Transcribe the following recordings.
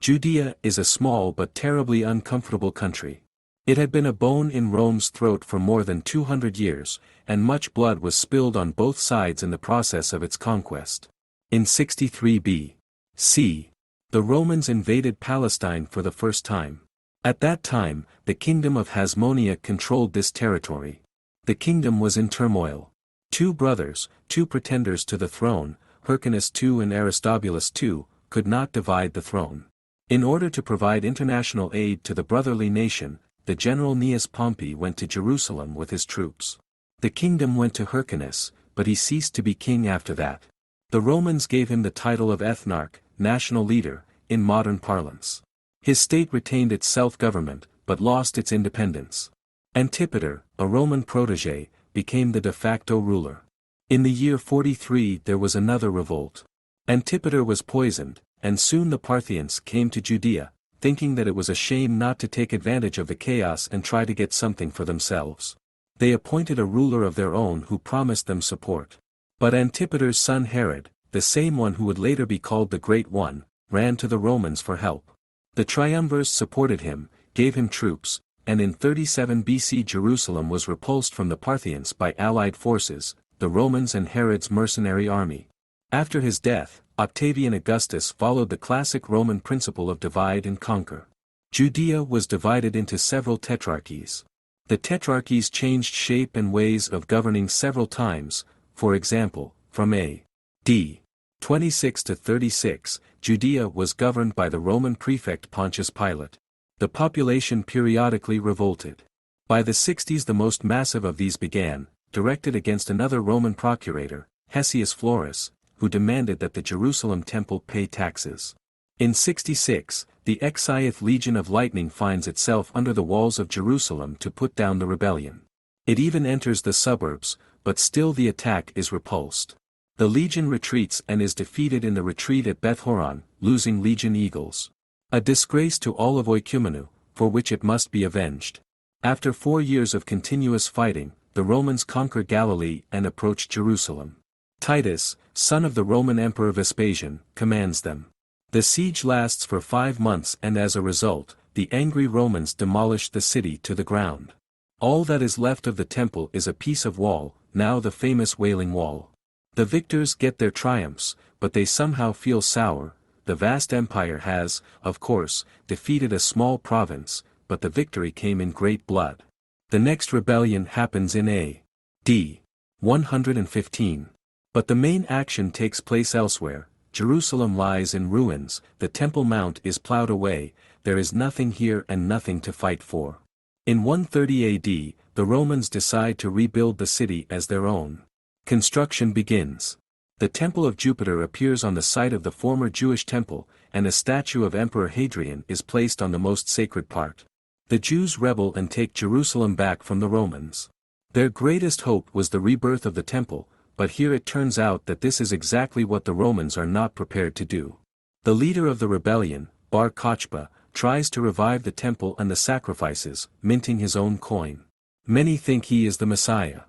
Judea is a small but terribly uncomfortable country. It had been a bone in Rome's throat for more than 200 years, and much blood was spilled on both sides in the process of its conquest. In 63 B.C., the Romans invaded Palestine for the first time. At that time, the kingdom of Hasmonea controlled this territory. The kingdom was in turmoil. Two brothers, two pretenders to the throne, Hyrcanus II and Aristobulus II, could not divide the throne. In order to provide international aid to the brotherly nation, the general Gnaeus Pompey went to Jerusalem with his troops. The kingdom went to Hyrcanus, but he ceased to be king after that. The Romans gave him the title of ethnarch, national leader, in modern parlance. His state retained its self-government, but lost its independence. Antipater, a Roman protege, became the de facto ruler. In the year 43 there was another revolt. Antipater was poisoned, and soon the Parthians came to Judea, thinking that it was a shame not to take advantage of the chaos and try to get something for themselves. They appointed a ruler of their own who promised them support. But Antipater's son Herod, the same one who would later be called the Great One, ran to the Romans for help. The triumvirs supported him, gave him troops, and in 37 BC Jerusalem was repulsed from the Parthians by allied forces, the Romans and Herod's mercenary army. After his death, Octavian Augustus followed the classic Roman principle of divide and conquer. Judea was divided into several tetrarchies. The tetrarchies changed shape and ways of governing several times, for example, from A.D. 26 to 36, Judea was governed by the Roman prefect Pontius Pilate. The population periodically revolted. By the 60s the most massive of these began, directed against another Roman procurator, Hessius Florus, who demanded that the Jerusalem temple pay taxes. In 66, the Exionth Legion of Lightning finds itself under the walls of Jerusalem to put down the rebellion. It even enters the suburbs, but still the attack is repulsed. The legion retreats and is defeated in the retreat at Beth-horon, losing legion eagles. A disgrace to all of Oikumenu, for which it must be avenged. After 4 years of continuous fighting, the Romans conquer Galilee and approach Jerusalem. Titus, son of the Roman Emperor Vespasian, commands them. The siege lasts for 5 months and as a result, the angry Romans demolish the city to the ground. All that is left of the temple is a piece of wall, now the famous Wailing Wall. The victors get their triumphs, but they somehow feel sour. The vast empire has, of course, defeated a small province, but the victory came in great blood. The next rebellion happens in A.D. 115. But the main action takes place elsewhere. Jerusalem lies in ruins, the Temple Mount is plowed away, there is nothing here and nothing to fight for. In 130 AD, the Romans decide to rebuild the city as their own. Construction begins. The Temple of Jupiter appears on the site of the former Jewish temple, and a statue of Emperor Hadrian is placed on the most sacred part. The Jews rebel and take Jerusalem back from the Romans. Their greatest hope was the rebirth of the temple, but here it turns out that this is exactly what the Romans are not prepared to do. The leader of the rebellion, Bar Kokhba, tries to revive the temple and the sacrifices, minting his own coin. Many think he is the Messiah.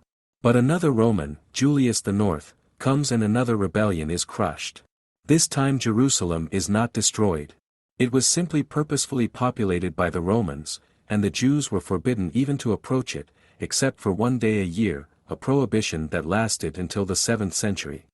But another Roman, Julius the North, comes and another rebellion is crushed. This time Jerusalem is not destroyed. It was simply purposefully populated by the Romans, and the Jews were forbidden even to approach it, except for 1 day a year, a prohibition that lasted until the 7th century.